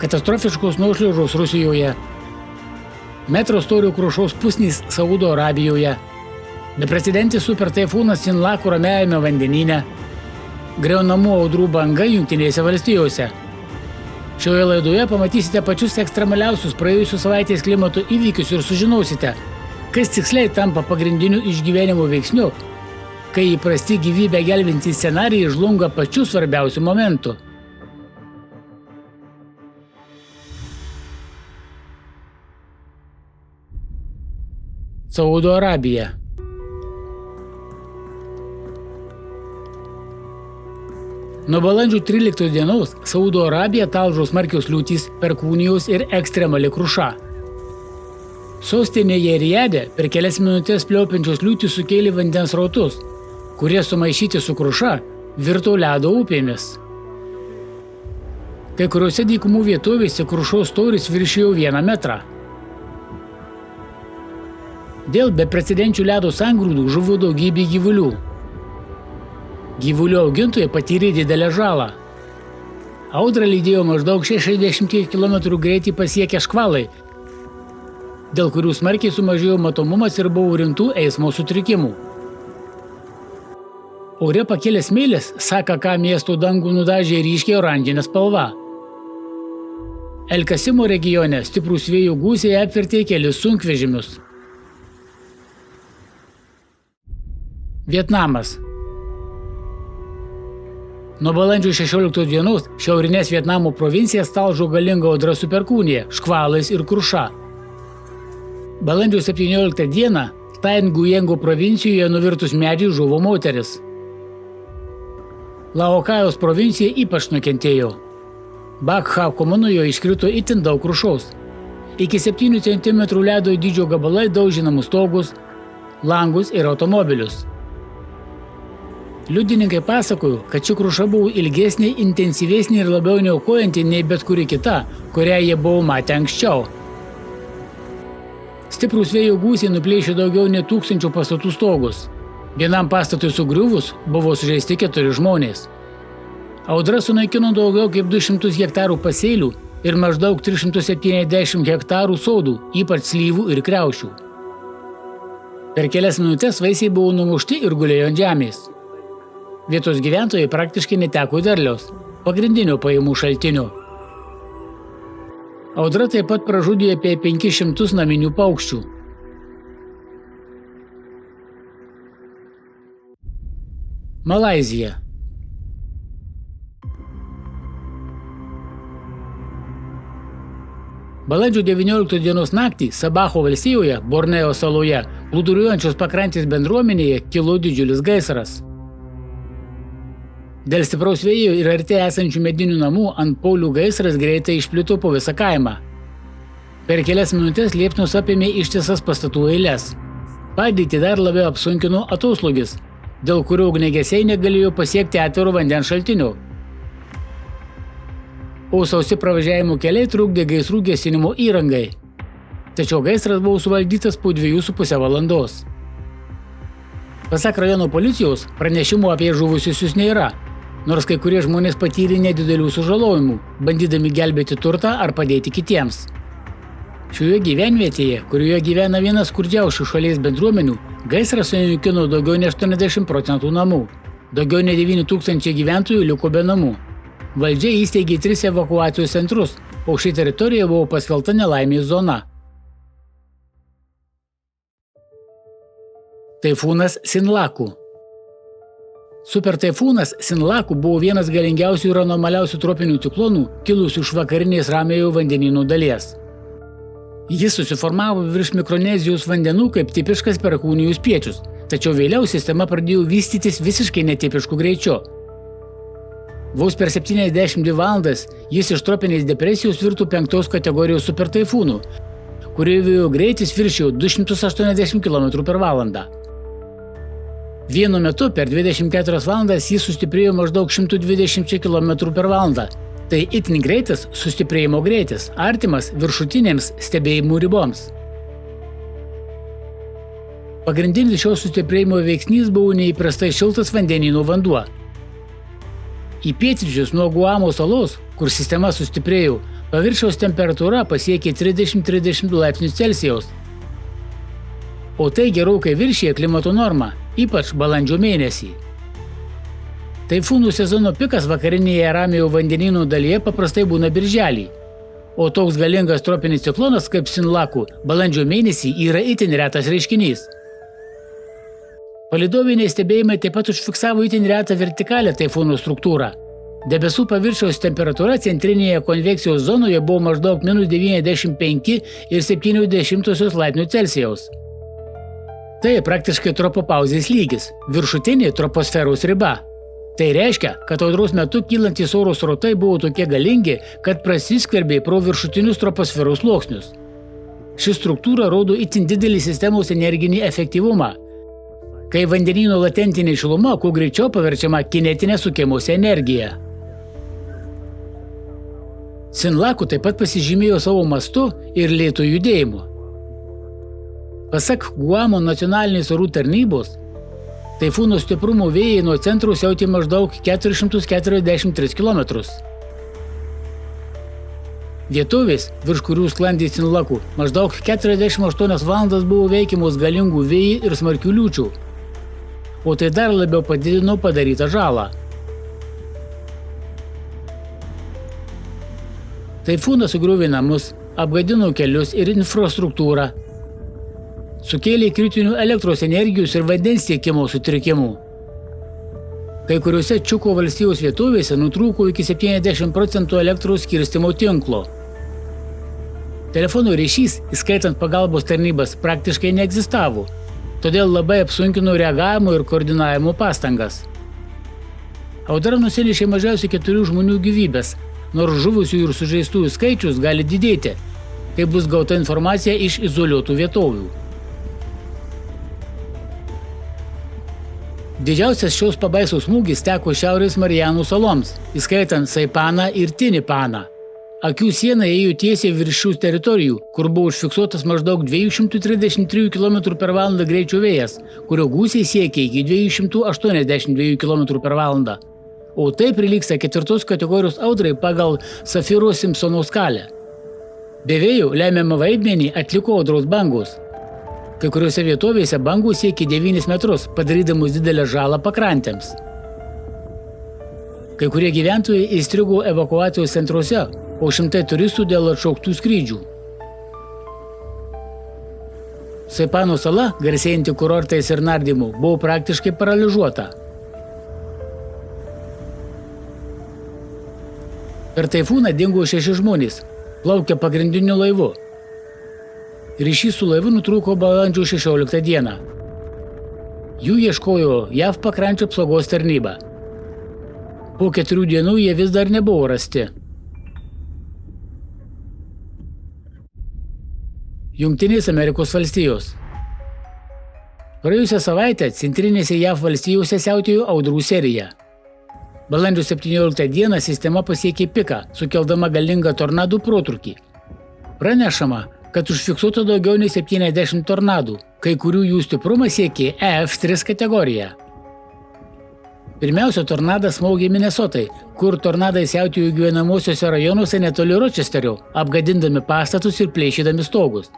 katastrofiškos nuošliaužos Rusijoje, metro storio krušos pusnys Saudo Arabijoje, beprecedentis super taifūnas Sinlaku Ramiajame vandenyne, griaunamų audrų banga Jungtinėse valstijose. Šioje laidoje pamatysite pačius ekstremaliausius praėjusios savaitės klimato įvykius ir sužinosite, kas tiksliai tampa pagrindiniu išgyvenimo veiksniu, kai įprasti gyvybę gelbintys scenarijai žlunga pačiu svarbiausiu momentu. Saudo Arabija. Nuo balandžio 13 dienos Saudo Arabija talžo smarkios liūtys, perkūnijos ir ekstremali kruša. Sostinėje Rijade per kelias minutės pliaupiančios liūtys sukėlė vandens srautus, kurie sumaišyti su kruša virto ledo upėmis. Kai kuriuose dykumų vietovėse krušos storis viršijo 1 metrą. Dėl beprecedenčių ledo sangrūdų žuvo daugybė gyvulių. Gyvulių augintojai patyrė didelę žalą. Audrą lydėjo maždaug 60 km greitį pasiekę škvalai, dėl kurių smarkiai sumažėjo matomumas ir buvo rimtų eismo sutrikimų. Ore pakilęs smėlis Sakaka miesto dangų nudažė ryškiai oranžinė spalva. El Kasimo regione stiprūs vėjo gūsiai apvertė kelis sunkvežimius. Vietnamas. Nuo balandžio 16 dienos šiaurinės Vietnamo provincijas talžo galinga audra su perkūnija, škvalais ir kruša. Balandžio 17 dieną Tain Gujengo provincijoje nuvirtus medžiai žuvo moteris. Laokajos provincija ypač nukentėjo. Bakha komunoje iškrito itin daug krušos. Iki 7 cm ledo dydžio gabalai daužė namų stogus, langus ir automobilius. Liudininkai pasakojo, kad ši kruša buvo ilgesnė, intensyvesnė ir labiau neaukojanti nei bet kuri kita, kurią jie buvo matę anksčiau. Stiprūs vėjo gūsiai nuplėšė daugiau nei 1000 pastatų stogus. Vienam pastatui sugriuvus buvo sužeisti 4 žmonės. Audra sunaikino daugiau kaip 200 hektarų pasėlių ir maždaug 370 hektarų sodų, ypač slyvų ir kriaušių. Per kelias minutės vaisiai buvo numušti ir gulėjo ant žemės. Vietos gyventojai praktiškai neteko derliaus, pagrindinio pajamų šaltinio. Audra taip pat pražudė apie 500 naminių paukščių. Malaizija. Balandžio 19 dienos naktį Sabaho valstijoje, Borneo saloje, plūduriuojančios pakrantės bendruomenėje kilo didžiulis gaisras. Dėl stipraus vėjo ir arti esančių medinių namų ant paulių gaisras greitai išplito po visą kaimą. Per kelias minutės liepsnos apėmė ištisas pastatų eiles. Padėtį dar labiau apsunkino atoslūgis, dėl kurio ugniagesiai negalėjo pasiekti atviro vandens šaltinio. O sausi pravažiavimo keliai trukdė gaisrų gesinimo įrangai. Tačiau gaisras buvo suvaldytas po 2,5 valandos. Pasak rajono policijos, pranešimų apie žuvusiusius nėra, nors kai kurie žmonės patyrė nedidelių sužalojimų, bandydami gelbėti turtą ar padėti kitiems. Šioje gyvenvietėje, kurioje gyvena vienas skurdžiausių šalies bendruomenių, gaisras sunaikino daugiau nei 80% namų. Daugiau nei 9000 gyventojų liko be namų. Valdžia įsteigė 3 evakuacijos centrus, o ši teritorija buvo paskelbta nelaimės zona. Taifūnas Sinlaku. Super taifūnas Sinlaku buvo vienas galingiausių ir anomaliausių tropinių ciklonų, kilusių iš vakarinės Ramiojo vandenyno dalies. Jis susiformavo virš Mikronezijos vandenų kaip tipiškas perkūnijų spiečius, tačiau vėliau sistema pradėjo vystytis visiškai netipišku greičiu. Vos per 72 valandas jis iš tropinės depresijos virto 5 kategorijos super taifūnų, kurio vėjo greitis viršijo 280 km per valandą. Vienu metu per 24 valandas jis sustiprėjo maždaug 120 km per valandą. Tai itin greitas sustiprėjimo greitis, artimas viršutinėms stebėjimų riboms. Pagrindinis šio sustiprėjimo veiksnys buvo neįprastai šiltas vandenyno vanduo. Į pietryčius nuo Guamo salos, kur sistema sustiprėjo, Paviršiaus temperatūra pasiekė 30–32 laipsnius Celsijaus, o tai gerokai viršija klimato normą, ypač balandžio mėnesį. Taifūnų sezono pikas vakarinėje Ramiojo vandenyno dalyje paprastai būna birželį, o toks galingas tropinis ciklonas kaip Sinlaku balandžio mėnesį yra itin retas reiškinys. Palydoviniai stebėjimai taip pat užfiksavo itin retą vertikalią taifūno struktūrą. Debesų paviršiaus temperatūra centrinėje konvekcijos zonoje buvo maždaug -95,7 laipsnių Celsijaus. Tai praktiškai tropopauzės lygis, viršutinė troposferos riba. Tai reiškia, kad audros metu kylantys oro srautai buvo tokie galingi, kad prasiskverbė pro viršutinius troposferos sluoksnius. Ši struktūra rodo itin didelį sistemos energinį efektyvumą, kai vandenyno latentinė šiluma kuo greičiau paverčiama kinetinė sukimosi energija. Sinlaku taip pat pasižymėjo savo mastu ir lėtu judėjimu. Pasak Guamo nacionalinės orų tarnybos, taifūno stiprumo vėjai nuo centro siautė maždaug 443 km. Vietovės, virš kurių sklandė Sinlaku, maždaug 48 valandas buvo veikiamos galingų vėjų ir smarkių liūčių, o tai dar labiau padidino padarytą žalą. Taifūnas sugriovė namus, apgadino kelius ir infrastruktūrą, sukėlė kritinių elektros energijos ir vandens tiekimo sutrikimų. Kai kuriuose Čiuko valstijos vietovėse nutrūko iki 70% elektros skirstymo tinklo. Telefono ryšys, įskaitant pagalbos tarnybas, praktiškai neegzistavo, todėl labai apsunkino reagavimo ir koordinavimo pastangas. Audra nusinešė mažiausiai 4 žmonių gyvybės, nors žuvusių ir sužeistųjų skaičius gali didėti, kai bus gauta informacija iš izoliuotų vietovių. Didžiausias šios pabaisos smūgis teko Šiaurės Marijanų saloms, įskaitant Saipaną ir Tinipaną. Akių siena ėjo tiesiai virš šių teritorijų, kur buvo užfiksuotas maždaug 233 km/h greičio vėjas, kurio gūsiai siekia iki 282 km/h. O tai prilygsta 4 kategorijos audrai pagal Safiro-Simpsono skalę. Be vėjo lemiamą vaidmenį atliko audros bangos. Kai kuriuose vietovėse bangos siekia 9 metrus, padarydamos didelę žalą pakrantėms. Kai kurie gyventojai įstrigo evakuacijos centruose, o šimtai turistų dėl atšauktų skrydžių. Saipano sala, garsėjanti kurortais ir nardymu, buvo praktiškai paralyžiuota. Per taifūną dingo 6 žmonės, plaukė pagrindiniu laivu. Ryšys su laivu nutrūko balandžio 16 dieną. Jų ieškojo JAV pakrančių apsaugos tarnyba. Po 4 dienų jie vis dar nebuvo rasti. Jungtinės Amerikos valstijos. Praėjusią savaitę centrinėse JAV valstijose siautėjo audrų serija. Balandžio 17 dieną sistema pasiekė piką, sukeldama galingą tornadų protrūkį. Pranešama, kad užfiksuota daugiau nei 70 tornadų, kai kurių jų stiprumas siekė EF3 kategoriją. Pirmiausia, tornadas smogė Minesotai, kur tornadai siautėjo gyvenamosiuose rajonuose netoli Ročesterio, apgadindami pastatus ir plėšydami stogus.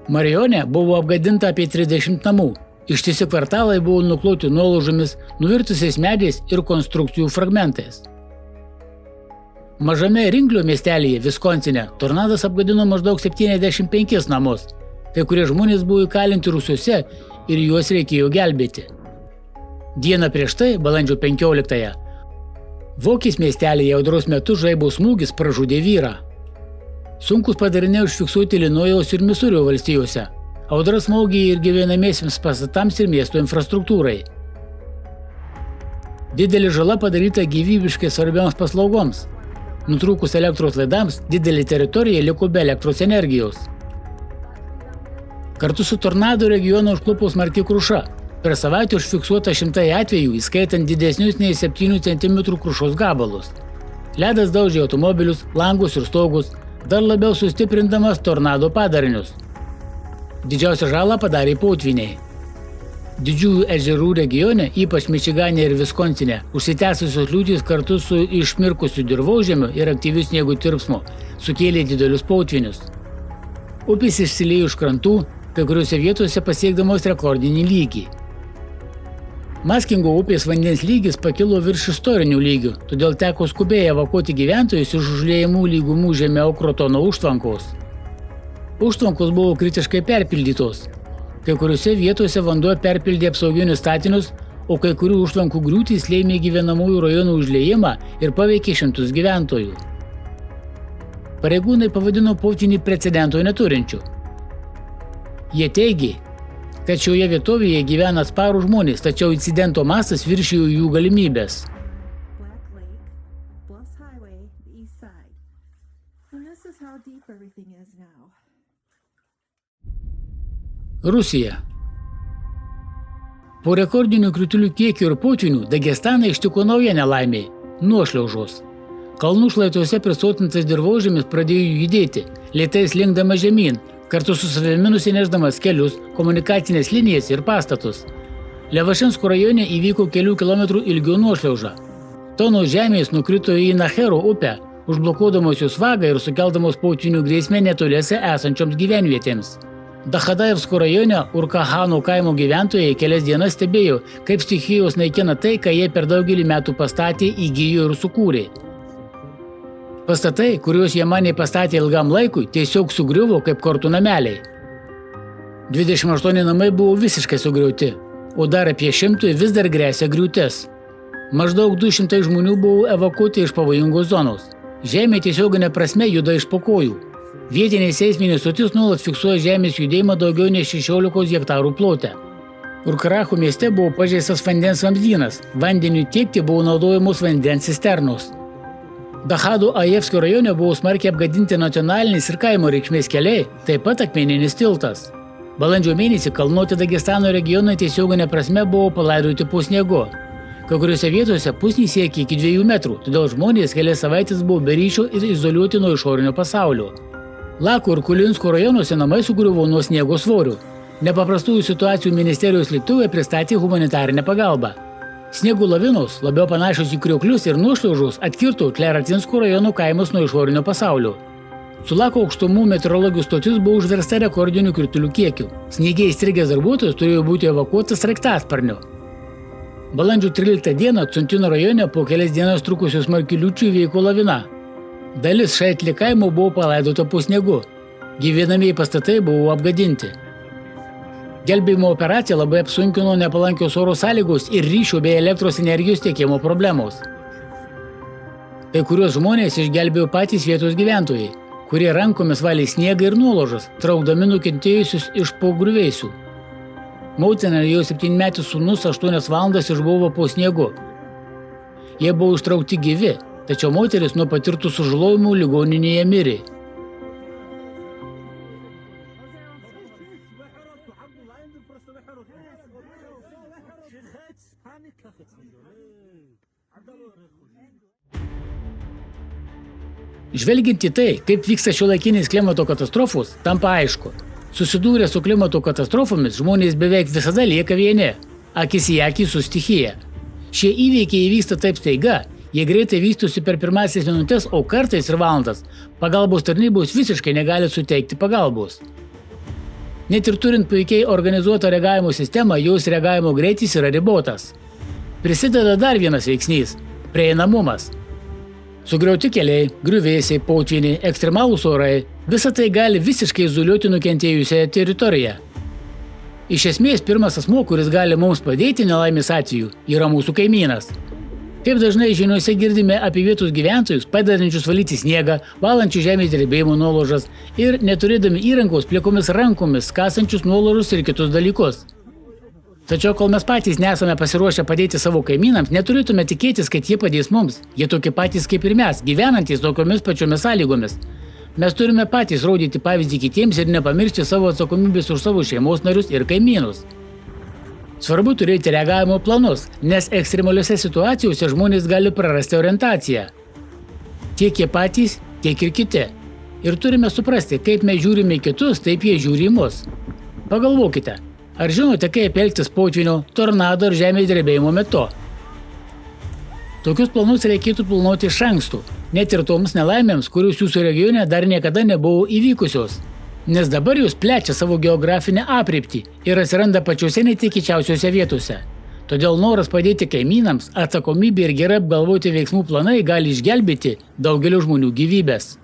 Marione buvo apgadinta apie 30 namų. Ištisi kvartalai buvo nukloti nuolaužomis, nuvirtusiais medžiais ir konstrukcijų fragmentais. Mažame Ringlio miestelyje, Viskonsine, tornadas apgadino maždaug 75 namus. Kai kurie žmonės buvo įkalinti rūsiuose ir juos reikėjo gelbėti. Dieną prieš tai, balandžio 15-ąją, Vokės miestelyje audros metu žaibo smūgis pražudė vyrą. Sunkus padariniai užfiksuoti Ilinojaus ir Misūrio valstijose. Audra smogė ir gyvenamiesiems pastatams ir miesto infrastruktūrai. Didelė žala padaryta gyvybiškai svarbioms paslaugoms. Nutrūkus elektros laidams, didelė teritorija liko be elektros energijos. Kartu su tornado regioną užklupo smarki kruša. Per savaitę užfiksuota 100 atvejų, įskaitant didesnius nei 7 cm krušos gabalus. Ledas daužė automobilius, langus ir stogus, dar labiau sustiprindamas tornado padarinius. Didžiausią žalą padarė potvyniai. Didžiųjų ežerų regione, ypač Mičigane ir Viskonsine, užsitęsusios liūtys kartu su išmirkusiu dirvožemiu ir aktyviu sniego tirpsmu sukėlė didelius potvinius. Upės išsiliejo iš krantų, kai kuriuose vietose pasiekdamos rekordinį lygį. Maskingo upės vandens lygis pakilo virš istorinių lygių, todėl teko skubiai evakuoti gyventojus iš užliejamų lygumų žemiau Krotono užtvankos. Užtvankos buvo kritiškai perpildytos. Kai kuriuose vietose vanduo perpildė apsauginius statinius, o kai kurių užtvankų griūtys lėmė gyvenamųjų rajonų užliejimą ir paveikė šimtus gyventojų. Pareigūnai pavadino potvynį precedento neturinčiu. Jie teigė, kad šioje vietovėje gyvena atsparūs žmonės, tačiau incidento mastas viršijo jų galimybės. Rusija. Po rekordinių kritulių kiekių ir potvinių Dagestaną ištiko nauja nelaimė – nuošliaužos. Kalnų šlaituose prisotintas dirvožemis pradėjo judėti, lėtai slinkdamas žemyn, kartu su savimi nusinešdamas kelius, komunikacinės linijas ir pastatus. Levašinsko rajone įvyko kelių kilometrų ilgio nuošliauža. Tonos žemės nukrito į Nachero upę, užblokuodamos jos vagą ir sukeldamos potvinių grėsmę netoliese esančioms gyvenvietėms. Dachadajevsko rajone Urkahano kaimo gyventojai kelias dienas stebėjo, kaip stichijos naikina tai, ką jie per daugelį metų pastatė, įgijo ir sukūrė. Pastatai, kuriuos jie manė pastatė ilgam laikui, tiesiog sugriuvo kaip kortų nameliai. 28 namai buvo visiškai sugriauti, o dar apie 100 vis dar grėsia griūtis. Maždaug 200 žmonių buvo evakuoti iš pavojingos zonos. Žemė tiesioginė prasme juda iš po kojų. Vietiniai seisminės stotis nuolat fiksuoja žemės judėjimą daugiau nei 16 hektarų plote. Urkaracho mieste buvo pažeistas vandens vamzdynas, vandeniui tiekti buvo naudojamos vandens cisternos. Dachado Ajevskio rajone buvo smarkiai apgadinti nacionalinis ir kaimo reikšmės keliai, taip pat akmeninis tiltas. Balandžio mėnesį kalnuoti Dagestano regionai tiesioginė prasme buvo palaidoti po sniegu. Kai kuriuose vietose pusnys siekė iki 2 metrų, todėl žmonės kelias savaitės buvo be ryšio ir izoliuoti nuo išorinio pasaulio. Lako ir Kulinsko rajonuose namai sugriuvo nuo sniego svorių. Nepaprastųjų situacijų ministerijos lėktuvai pristatė humanitarinę pagalbą. Sniego lavinos, labiau panašios į krioklius ir nuošliaužos, atkirto Kleratinsko rajono kaimus nuo išorinio pasaulio. Su Lako aukštumų meteorologijos stotis buvo užversta rekordinių kritulių kiekių. Sniege įstrigęs darbuotojas turėjo būti evakuotas sraigtasparniu. Balandžio 13 dieną Cuntino rajone po kelias dienas trukusios smarkių liūčių įvyko lavina. Dalis Šaitli kaimo buvo palaidota po sniegu. Gyvenamieji pastatai buvo apgadinti. Gelbėjimo operaciją labai apsunkino nepalankios oro sąlygos ir ryšio bei elektros energijos tiekimo problemos. Kai kuriuos žmonės išgelbėjo patys vietos gyventojai, kurie rankomis valė sniegą ir nuolaužas, traukdami nukentėjusius iš po griuvėsių. Motina ir jo 7-metis sūnus 8 valandas išbuvo po sniegu. Jie buvo ištraukti gyvi, tačiau moteris nuo patirtų sužalojimų ligoninėje mirė. Žvelgiant į tai, kaip vyksta šiuolaikinės klimato katastrofos, tampa aišku. Susidūrę su klimato katastrofomis, žmonės beveik visada lieka vieni, akis į akį su stichija. Šie įvykiai įvyksta taip staiga, jie greitai vystosi per pirmasis minutės, o kartais ir valandas. Pagalbos tarnybos visiškai negali suteikti pagalbos. Net ir turint puikiai organizuotą reagavimo sistemą, jos reagavimo greitis yra ribotas. Prisideda dar vienas veiksnys – prieinamumas. Sugriauti keliai, griuvėsiai, potvyniai, ekstremalūs orai – visa tai gali visiškai izoliuoti nukentėjusią teritoriją. Iš esmės, pirmas asmuo, kuris gali mums padėti nelaimės atveju, yra mūsų kaimynas. Kaip dažnai žiniose girdime apie vietos gyventojus, padedančius valyti sniegą, valančius žemės drebėjimo nuolaužas ir neturėdami įrankos plikomis rankomis, kasančius nuolaužus ir kitus dalykus. Tačiau kol mes patys nesame pasiruošę padėti savo kaimynams, neturėtume tikėtis, kad jie padės mums. Jie tokie patys kaip ir mes, gyvenantys tokiomis pačiomis sąlygomis. Mes turime patys rodyti pavyzdį kitiems ir nepamiršti savo atsakomybės už savo šeimos narius ir kaimynus. Svarbu turėti reagavimo planus, nes ekstremaliose situacijose žmonės gali prarasti orientaciją. Tiek jie patys, tiek ir kiti. Ir turime suprasti, kaip mes žiūrime į kitus, taip jie žiūri į mus. Pagalvokite, Ar žinote, kaip elgtis potvynio, tornado ir žemės drebėjimo metu? Tokius planus reikėtų planuoti iš anksto, net ir toms nelaimėms, kurios jūsų regione dar niekada nebuvo įvykusios. Nes dabar jūs plečia savo geografinę aprėptį ir atsiranda pačiose netikėčiausiose vietose. Todėl noras padėti kaimynams, atsakomybė ir gerai apgalvoti veiksmų planai gali išgelbėti daugelio žmonių gyvybes.